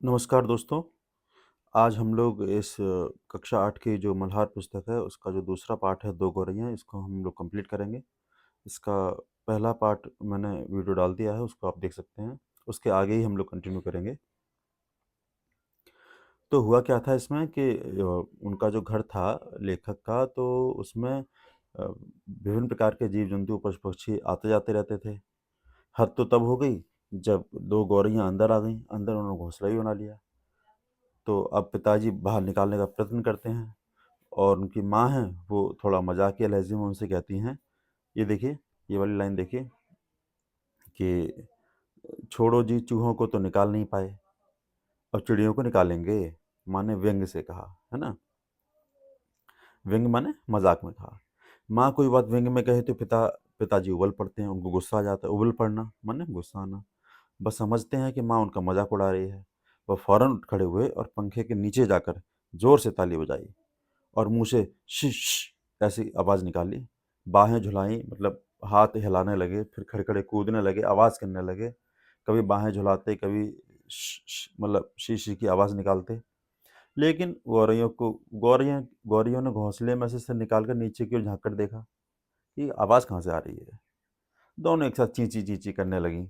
नमस्कार दोस्तों। आज हम लोग इस कक्षा 8 की जो मल्हार पुस्तक है उसका जो दूसरा पार्ट है 2 गौरैया इसको हम लोग कंप्लीट करेंगे। इसका पहला पार्ट मैंने वीडियो डाल दिया है, उसको आप देख सकते हैं। उसके आगे ही हम लोग कंटिन्यू करेंगे। तो हुआ क्या था इसमें कि उनका जो घर था लेखक का, तो उसमें विभिन्न प्रकार के जीव-जंतु, पशु-पक्षी आते-जाते रहते थे। हद तो तब हो गई जब 2 गौरैया अंदर आ गईं, अंदर उन्होंने घोंसला भी बना लिया। तो अब पिताजी बाहर निकालने का प्रयत्न करते हैं और उनकी माँ हैं, वो थोड़ा मज़ाकिया लहज़े में उनसे कहती हैं, ये देखिए, ये वाली लाइन देखिए कि छोड़ो जी चूहों को तो निकाल नहीं पाए, अब चिड़ियों को निकालेंगे। माँ ने व्यंग से कहा, है ना? व्यंग माने मज़ाक में कहा। माँ कोई बात व्यंग में कहे तो पिताजी उबल पड़ते हैं, उनको गुस्सा आ जाता है। उबल पड़ना माने गुस्सा आना। बस समझते हैं कि माँ उनका मज़ाक उड़ा रही है। वह फ़ौरन उठ खड़े हुए और पंखे के नीचे जाकर ज़ोर से ताली बजाई और मुँह से शिश ऐसी आवाज़ निकाली। बाहें झुलाईं, मतलब हाथ हिलाने लगे, फिर खड़े-खड़े कूदने लगे, आवाज़ करने लगे। कभी बाहें झुलाते, कभी मतलब शी की आवाज़ निकालते। लेकिन गौरैयों ने घोंसले में से सिर निकाल कर नीचे की ओर झाँक कर देखा कि आवाज़ कहाँ से आ रही है। दोनों एक साथ चीं-चीं करने लगीं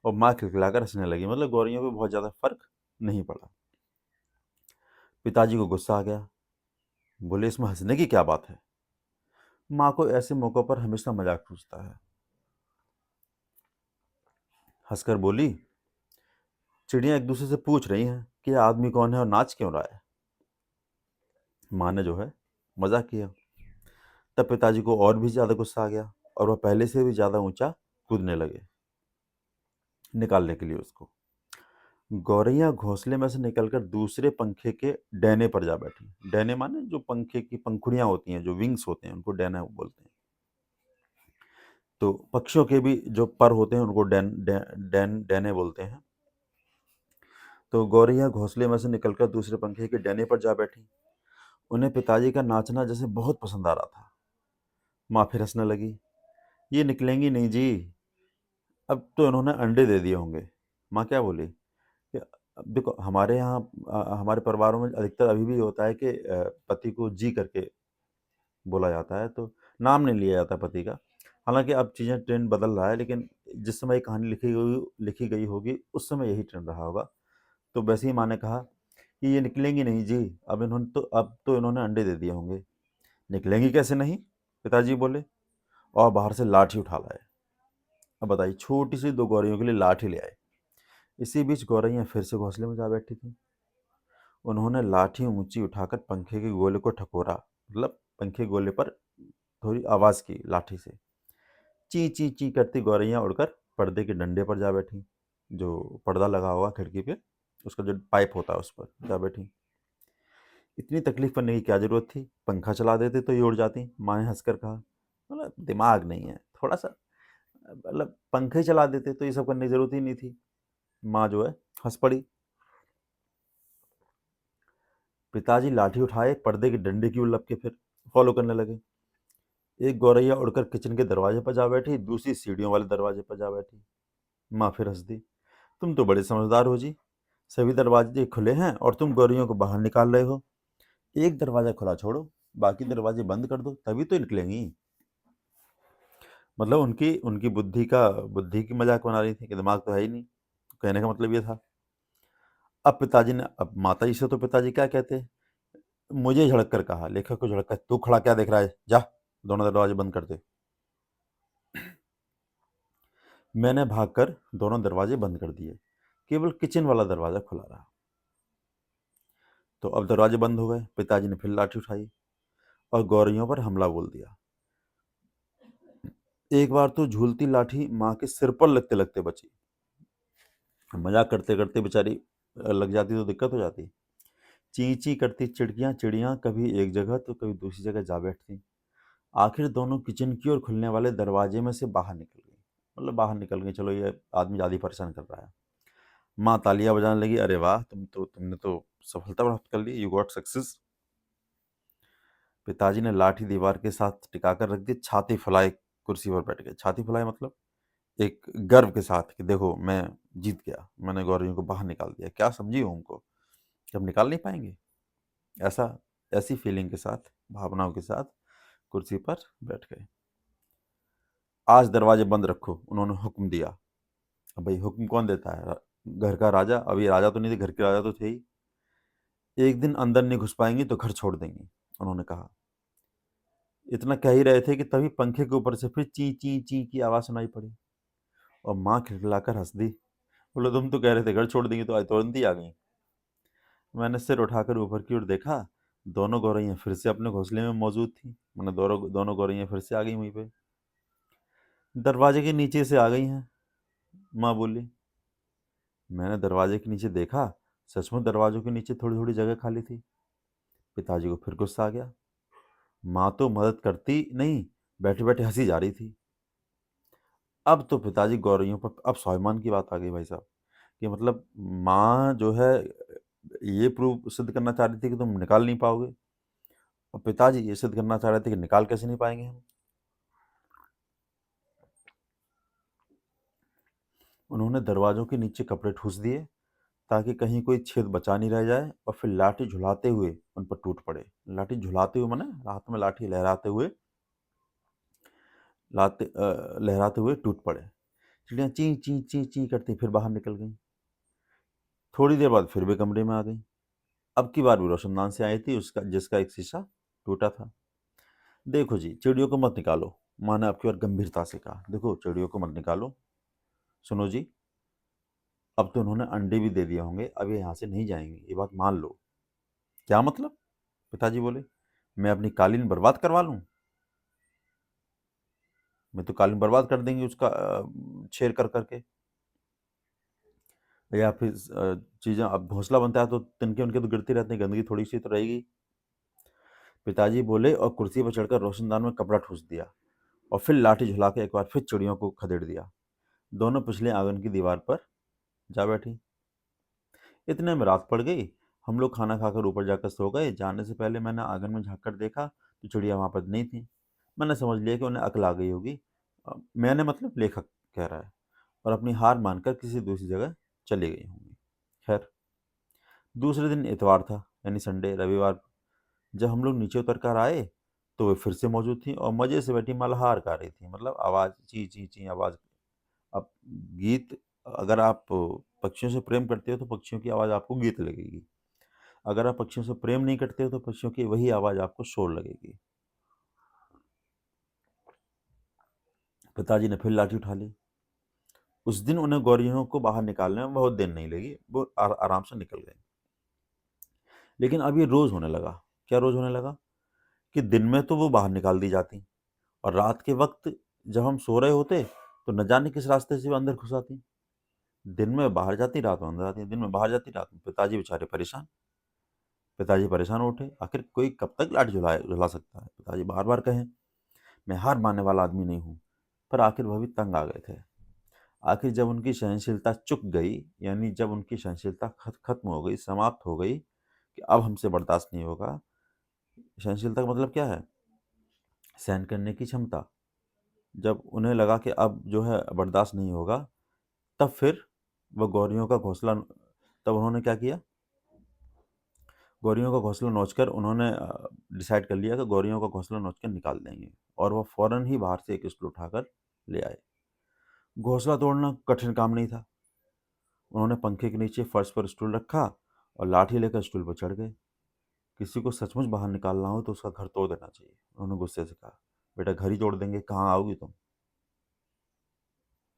और माँ खिलखिलाकर हँसने लगीं। मतलब गौरैयों को बहुत ज़्यादा फ़र्क नहीं पड़ा। पिताजी को गुस्सा आ गया। बोले, इसमें हँसने की क्या बात है? माँ को ऐसे मौक़ों पर हमेशा मज़ाक सूझता है। हँसकर बोली, चिड़ियाँ एक दूसरे से पूछ रही हैं कि यह आदमी कौन है और नाच क्यों रहा है? माँ ने जो है मज़ाक किया। तब पिताजी को और भी ज़्यादा गुस्सा आ गया और वह पहले से भी ज़्यादा ऊँचा कूदने लगे, निकालने के लिए उसको। गौरैया घोंसले में से निकलकर दूसरे पंखे के डैने पर जा बैठी। डैने माने जो पंखे की पंखुड़ियाँ होती हैं, जो विंग्स होते हैं, उनको डैना बोलते हैं। तो पक्षियों के भी जो पर होते हैं उनको डैने बोलते हैं। तो गौरैया घोंसले में से निकलकर दूसरे पंखे के डैने पर जा बैठी। उन्हें पिताजी का नाचना जैसे बहुत पसंद आ रहा था। माँ फिर हंसने लगी। ये निकलेंगी नहीं जी, अब तो इन्होंने अंडे दे दिए होंगे। माँ क्या बोली कि अब देखो, हमारे यहाँ हमारे परिवारों में अधिकतर अभी भी होता है कि पति को जी करके बोला जाता है, तो नाम नहीं लिया जाता पति का। हालांकि अब चीज़ें ट्रेंड बदल रहा है, लेकिन जिस समय ये कहानी लिखी गई होगी उस समय यही ट्रेंड रहा होगा। तो वैसे ही माँ ने कहा कि ये निकलेंगी नहीं जी, अब तो इन्होंने अंडे दे दिए होंगे। निकलेंगी कैसे नहीं? पिताजी बोले और बाहर से लाठी उठा लाए। अब बताइए, छोटी सी 2 गौरैयों के लिए लाठी ले आए। इसी बीच गौरैया फिर से घोंसले में जा बैठी थी। उन्होंने लाठी ऊंची उठाकर पंखे के गोले को ठकोरा, मतलब पंखे गोले पर थोड़ी आवाज़ की लाठी से। ची ची ची करती गौरैया उड़कर पर्दे के डंडे पर जा बैठी। जो पर्दा लगा हुआ खिड़की पे, उसका जो पाइप होता है उस पर जा बैठी। इतनी तकलीफ करने की क्या जरूरत थी? पंखा चला देते तो ये उड़ जाती। माँ ने हंसकर कहा, मतलब दिमाग नहीं है थोड़ा सा, मतलब पंखे चला देते तो ये सब करने की जरूरत ही नहीं थी। माँ जो है हंस पड़ी। पिताजी लाठी उठाए, पर्दे के डंडे की ओर लपके, फिर फॉलो करने लगे। एक गौरैया उड़कर किचन के दरवाजे पर जा बैठी, दूसरी सीढ़ियों वाले दरवाजे पर जा बैठी। माँ फिर हंस दी। तुम तो बड़े समझदार हो जी, सभी दरवाजे खुले हैं और तुम गौरैयों को बाहर निकाल रहे हो। एक दरवाजा खुला छोड़ो, बाकी दरवाजे बंद कर दो, तभी तो निकलेंगी। मतलब उनकी उनकी बुद्धि की मजाक बना रही थी कि दिमाग तो है ही नहीं। कहने का मतलब ये था। अब माता जी से तो पिताजी क्या कहते, मुझे झड़क कर कहा, लेखक को झड़क कर, तू खड़ा क्या देख रहा है, जा दोनों दरवाजे बंद कर दे। मैंने भागकर दोनों दरवाजे बंद कर दिए, केवल किचन वाला दरवाजा खुला रहा। तो अब दरवाजे बंद हो गए। पिताजी ने फिर लाठी उठाई और गौरैयों पर हमला बोल दिया। एक बार तो झूलती लाठी माँ के सिर पर लगते लगते बची। मजाक करते करते बेचारी लग जाती तो दिक्कत हो जाती। ची ची करती चिड़ियाँ कभी एक जगह तो कभी दूसरी जगह जा बैठती। आखिर दोनों किचन की ओर खुलने वाले दरवाजे में से बाहर निकल गई। मतलब बाहर निकल गई, चलो ये आदमी ज़्यादा ही परेशान कर रहा है। माँ तालियां बजाने लगी, अरे वाह, तुमने तो सफलता प्राप्त कर ली, यू गॉट सक्सेस। पिताजी ने लाठी दीवार के साथ टिकाकर रख दी, छाती फुलाए कुर्सी पर बैठ गए। छाती फुलाए मतलब एक गर्व के साथ कि देखो मैं जीत गया, मैंने गौरैयों को बाहर निकाल दिया। क्या समझी हो उनको कि हम निकाल नहीं पाएँगे? ऐसा ऐसी फीलिंग के साथ, भावनाओं के साथ कुर्सी पर बैठ गए। आज दरवाजे बंद रखो, उन्होंने हुक्म दिया। अब भाई हुक्म कौन देता है? घर का राजा। अब ये राजा तो नहीं थे, घर के राजा तो थे ही। एक दिन अंदर नहीं घुस पाएंगी तो घर छोड़ देंगी, उन्होंने कहा। इतना कह ही रहे थे कि तभी पंखे के ऊपर से फिर ची ची ची की आवाज़ सुनाई पड़ी और माँ खिलखिलाकर हंस दी। बोले तुम तो कह रहे थे घर छोड़ देंगी, तो आज तुरंत ही आ गई। मैंने सिर उठाकर ऊपर की ओर देखा, दोनों गौरैया फिर से अपने घोंसले में मौजूद थी। मैंने दोनों दोनों गौरैया फिर से आ गई वहीं पे। दरवाजे के नीचे से आ गई हैं, माँ बोली। मैंने दरवाजे के नीचे देखा, सचमुच दरवाजों के नीचे थोड़ी थोड़ी जगह खाली थी। पिताजी को फिर गुस्सा आ गया। माँ तो मदद करती नहीं, बैठे बैठे हंसी जा रही थी। अब तो पिताजी गौरैयों पर अब स्वाभिमान की बात आ गई भाई साहब, कि मतलब माँ जो है ये प्रूव सिद्ध करना चाह रही थी कि तुम निकाल नहीं पाओगे, और पिताजी ये सिद्ध करना चाह रहे थे कि निकाल कैसे नहीं पाएंगे हम। उन्होंने दरवाजों के नीचे कपड़े ठूस दिए ताकि कहीं कोई छेद बचा नहीं रह जाए, और फिर लाठी झुलाते हुए उन पर टूट पड़े। लाठी झुलाते हुए माने हाथ में लाठी लहराते हुए टूट पड़े। चिड़ियाँ ची ची ची ची करती फिर बाहर निकल गईं। थोड़ी देर बाद फिर वे कमरे में आ गईं। अब की बार भी रोशनदान से आई थी, उसका जिसका एक शीशा टूटा था। देखो जी, चिड़ियों को मत निकालो, माँ ने अब की बार गंभीरता से कहा। देखो चिड़ियों को मत निकालो। सुनो जी, अब तो उन्होंने अंडे भी दे दिए होंगे, अब ये यहाँ से नहीं जाएंगे, ये बात मान लो। क्या मतलब? पिताजी बोले। मैं अपनी कालीन बर्बाद करवा लूँ? मैं तो कालीन बर्बाद कर देंगे उसका छेड़ कर करके, या फिर चीज़ें अब घोंसला बनता है तो तिनके उनके तो गिरती रहती हैं, गंदगी थोड़ी सी तो रहेगी। पिताजी बोले और कुर्सी पर चढ़कर रोशनदान में कपड़ा ठूस दिया, और फिर लाठी झुला के एक बार फिर चिड़ियों को खदेड़ दिया। दोनों पिछले आंगन की दीवार पर जा बैठी। इतने में रात पड़ गई। हम लोग खाना खाकर ऊपर जाकर सो गए। जाने से पहले मैंने आंगन में झाँक कर देखा तो चिड़िया वहाँ पर नहीं थी। मैंने समझ लिया कि उन्हें अक्ल आ गई होगी। मैंने मतलब लेखक कह रहा है, और अपनी हार मानकर किसी दूसरी जगह चली गई होंगी। खैर, दूसरे दिन इतवार था, यानी संडे, रविवार। जब हम लोग नीचे उतर कर आए तो वे फिर से मौजूद थी और मज़े से बैठी मल्हार गा रही थी। मतलब आवाज़ ची ची ची आवाज़। अब गीत, अगर आप पक्षियों से प्रेम करते हो तो पक्षियों की आवाज़ आपको गीत लगेगी। अगर आप पक्षियों से प्रेम नहीं करते हो तो पक्षियों की वही आवाज़ आपको शोर लगेगी। पिताजी ने फिर लाठी उठा ली। उस दिन उन्हें गौरैयों को बाहर निकालने में बहुत देर नहीं लगी, वो आराम से निकल गए। लेकिन अब ये रोज़ होने लगा। क्या रोज़ होने लगा? कि दिन में तो वो बाहर निकाल दी जाती, और रात के वक्त जब हम सो रहे होते तो न जाने किस रास्ते से वो अंदर घुस आती। दिन में बाहर जाती, रात में अंदर आती, दिन में बाहर जाती, रात में। पिताजी बेचारे परेशान। पिताजी परेशान उठे, आखिर कोई कब तक लाठी झुला सकता है? पिताजी बार बार कहें, मैं हार मानने वाला आदमी नहीं हूँ, पर आखिर वह भी तंग आ गए थे। आखिर जब उनकी सहनशीलता चुक गई, यानी जब उनकी सहनशीलता खत्म हो गई, समाप्त हो गई, कि अब हमसे बर्दाश्त नहीं होगा। सहनशीलता का मतलब क्या है? सहन करने की क्षमता। जब उन्हें लगा कि अब जो है बर्दाश्त नहीं होगा, तब फिर वह गौरियों का घोंसला, तब उन्होंने क्या किया? गौरियों का घोंसला नोचकर उन्होंने डिसाइड कर लिया कि गौरियों का घोंसला नोचकर निकाल देंगे, और वह फौरन ही बाहर से एक स्टूल उठाकर ले आए। घोंसला तोड़ना कठिन काम नहीं था। उन्होंने पंखे के नीचे फर्श पर स्टूल रखा और लाठी लेकर स्टूल पर चढ़ गए। किसी को सचमुच बाहर निकालना हो तो उसका घर तोड़ देना चाहिए, उन्होंने गुस्से से कहा। बेटा घर ही तोड़ देंगे, कहाँ आओगी तुम?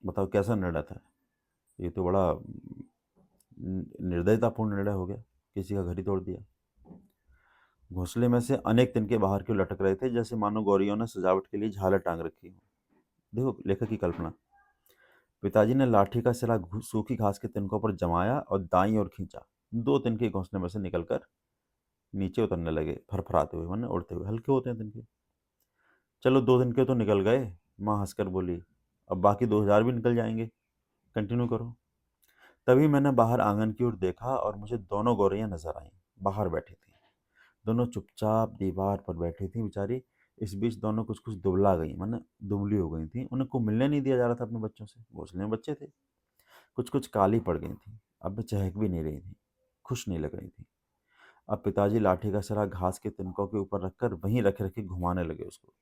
बताओ कैसा निर्णय था? ये तो बड़ा निर्दयतापूर्ण निर्णय हो गया, किसी का घर ही तोड़ दिया। घोंसले में से अनेक तिनके बाहर क्यों लटक रहे थे, जैसे मानो गौरियों ने सजावट के लिए झालर टांग रखी हो। देखो लेखक की कल्पना। पिताजी ने लाठी का सिरा सूखी घास के तिनकों पर जमाया और दाईं ओर खींचा। दो तिनके घोंसले में से निकलकर नीचे उतरने लगे, फरफराते हुए, वरना उड़ते हुए, हल्के होते हैं तिनके। चलो दो तिनके तो निकल गए, माँ हंसकर बोली। अब बाकी 2000 भी निकल जाएंगे, कंटिन्यू करो। तभी मैंने बाहर आंगन की ओर देखा और मुझे दोनों गौरैया नजर आईं। बाहर बैठी थी, दोनों चुपचाप दीवार पर बैठी थी बेचारी, इस बीच दोनों कुछ-कुछ दुबला गईं, माने दुबली हो गई थीं। उनको मिलने नहीं दिया जा रहा था अपने बच्चों से, घोंसले में बच्चे थे। कुछ-कुछ काली पड़ गई थीं, अब चहक भी नहीं रही थीं, खुश नहीं लग रही थीं। अब पिताजी लाठी का सरा घास के तिनकों के ऊपर रखकर वहीं रखे-रखे घुमाने लगे उसको,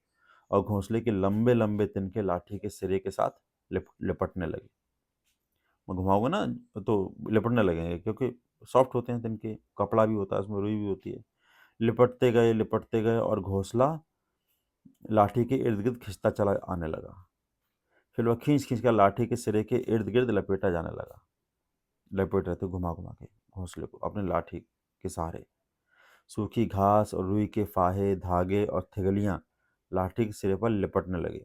और घोंसले के लंबे-लंबे तिनके लाठी के सिरे के साथ लिपटने लगे। मैं घुमाऊँगा ना तो लिपटने लगेंगे, क्योंकि सॉफ्ट होते हैं तिनके, कपड़ा भी होता है, उसमें रुई भी होती है। लिपटते गए और घोंसला लाठी के इर्द-गिर्द खिंचता चला आने लगा। फिर वह खींच-खींच कर लाठी के सिरे के इर्द-गिर्द लपेटा जाने लगा। लपेट रहे थे घुमा-घुमा के घोंसले को अपने लाठी के सहारे। सूखी घास और रुई के फाहे, धागे और थिगलियाँ लाठी के सिरे पर लिपटने लगे।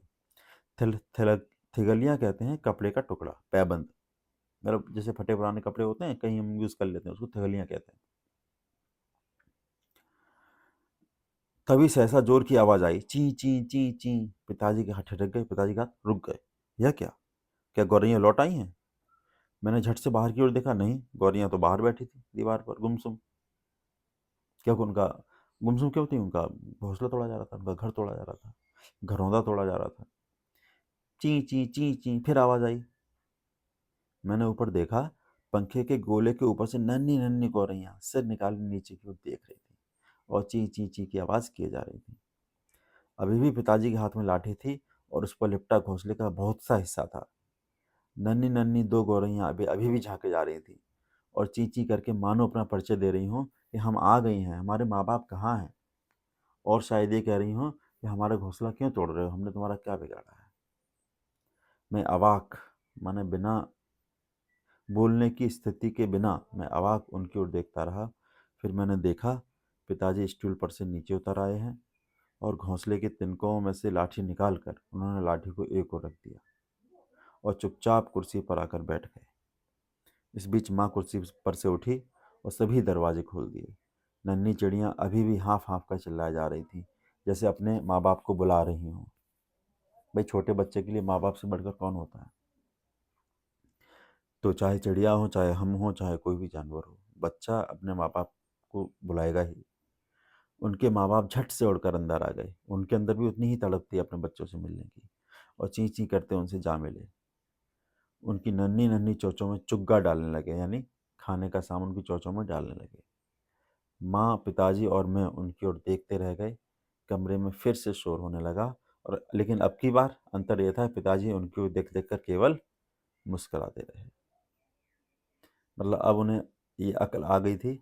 थिल थिलक थिगलियाँ कहते हैं कपड़े का टुकड़ा, पैबंद। मतलब जैसे फटे पुराने कपड़े होते हैं, कहीं हम यूज़ कर लेते हैं, उसको थिगलियाँ कहते हैं। तभी सहसा जोर की आवाज़ आई, ची ची ची ची। पिताजी के हाथ ठिठक गए, पिताजी के हाथ रुक गए। यह क्या? क्या गौरैया लौट आई हैं? मैंने झट से बाहर की ओर देखा, नहीं, गौरैया तो बाहर बैठी थी, दीवार पर गुमसुम। क्या उनका गुमसुम क्यों थी? उनका घोंसला तोड़ा जा रहा था, उनका घर तोड़ा जा रहा था, घरौंदा तोड़ा जा रहा था। ची ची ची ची, फिर आवाज़ आई। मैंने ऊपर देखा, पंखे के गोले के ऊपर से नन्ही-नन्ही गौरैया सिर निकाले नीचे की ओर देख रही थी और ची ची ची की आवाज़ किए जा रही थी। अभी भी पिताजी के हाथ में लाठी थी और उस पर लिपटा घोंसले का बहुत सा हिस्सा था। नन्ही-नन्ही 2 गौरैया अभी अभी भी झाँके जा रही थी और ची ची करके मानो अपना परिचय दे रही हों कि हम आ गई हैं, हमारे माँ-बाप कहाँ हैं? और शायद ये कह रही हों कि हमारा घोंसला क्यों तोड़ रहे हो? हमने तुम्हारा क्या बिगाड़ा है? मैं अवाक, माने बिना बोलने की स्थिति के बिना मैं अवाक उनकी ओर देखता रहा। फिर मैंने देखा, पिताजी स्टूल पर से नीचे उतर आए हैं और घोंसले के तिनकों में से लाठी निकाल कर उन्होंने लाठी को एक ओर रख दिया और चुपचाप कुर्सी पर आकर बैठ गए। इस बीच माँ कुर्सी पर से उठी और सभी दरवाजे खोल दिए। नन्ही चिड़ियाँ अभी भी हाँफ-हाँफ कर चिल्लाए जा रही थीं, जैसे अपने माँ-बाप को बुला रही हों। भाई, छोटे बच्चे के लिए माँ-बाप से बढ़कर कौन होता है? तो चाहे चिड़िया हो, चाहे हम हों, चाहे कोई भी जानवर हो, बच्चा अपने माँ-बाप को बुलाएगा ही। उनके माँ-बाप झट से उड़कर अंदर आ गए। उनके अंदर भी उतनी ही तड़प थी अपने बच्चों से मिलने की, और चीं-चीं करते उनसे जा मिले। उनकी नन्ही-नन्ही चोंचों में चुग्गा डालने लगे, यानी खाने का सामान उनकी चोंचों में डालने लगे। माँ, पिताजी और मैं उनकी ओर देखते रह गए। कमरे में फिर से शोर होने लगा, और लेकिन अब की बार अंतर ये था, पिताजी उनकी ओर देख-देख कर केवल मुस्कुराते रहे। मतलब अब उन्हें ये अक्ल आ गई थी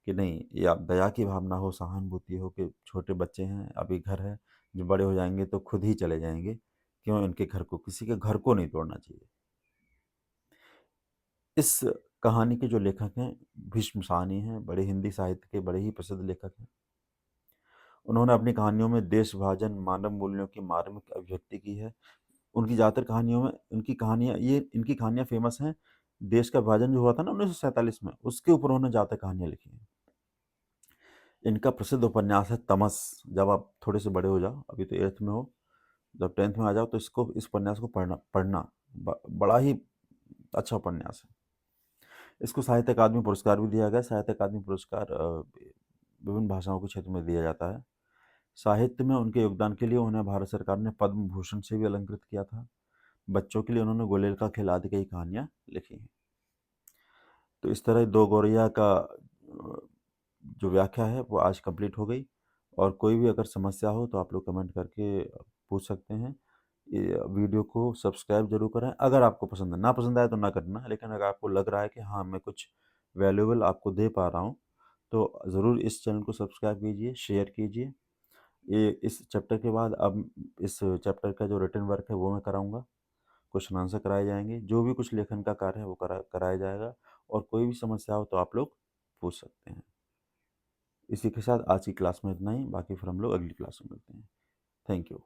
कि नहीं, ये अब दया की भावना हो, सहानुभूति हो कि छोटे बच्चे हैं, अभी घर है, जो बड़े हो जाएँगे तो खुद ही चले जाएँगे। क्यों इनके घर को, किसी के घर को नहीं तोड़ना चाहिए। इस कहानी के जो लेखक हैं, भीष्म साहनी हैं, बड़े हिंदी साहित्य के बड़े ही प्रसिद्ध लेखक हैं। उन्होंने अपनी कहानियों में देश विभाजन, मानव मूल्यों की मार्मिक अभिव्यक्ति की है। उनकी ज़्यादातर कहानियों में इनकी कहानियाँ फ़ेमस हैं। देश का विभाजन जो हुआ था ना 1947 में, उसके ऊपर उन्होंने ज़्यादातर कहानियाँ लिखी हैं। इनका प्रसिद्ध उपन्यास है तमस। जब आप थोड़े से बड़े हो जाओ, अभी तो 8th में हो, जब 10th में आ जाओ तो इस उपन्यास को पढ़ना पढ़ना बड़ा ही अच्छा उपन्यास है। इसको साहित्य अकादमी पुरस्कार भी दिया गया। साहित्य अकादमी पुरस्कार विभिन्न भाषाओं के क्षेत्र में दिया जाता है। साहित्य में उनके योगदान के लिए उन्हें भारत सरकार ने पद्म भूषण से भी अलंकृत किया था। बच्चों के लिए उन्होंने गुलेल का खेल आदि कई कहानियाँ लिखी हैं। तो इस तरह दो गौरैया का जो व्याख्या है वो आज कंप्लीट हो गई। और कोई भी अगर समस्या हो तो आप लोग कमेंट करके पूछ सकते हैं। ये वीडियो को सब्सक्राइब जरूर करें अगर आपको पसंद है। ना पसंद आए तो ना करना, लेकिन अगर आपको लग रहा है कि हाँ, मैं कुछ वैल्यूएबल आपको दे पा रहा हूँ, तो ज़रूर इस चैनल को सब्सक्राइब कीजिए, शेयर कीजिए। ये इस चैप्टर के बाद अब इस चैप्टर का जो रिटन वर्क है वो मैं कराऊंगा। क्वेश्चन आंसर कराए जाएंगे, जो भी कुछ लेखन का कार्य है वो कराया जाएगा। और कोई भी समस्या हो तो आप लोग पूछ सकते हैं। इसी के साथ आज की क्लास में इतना ही, बाकी फिर हम लोग अगली क्लास में मिलते हैं। Thank you.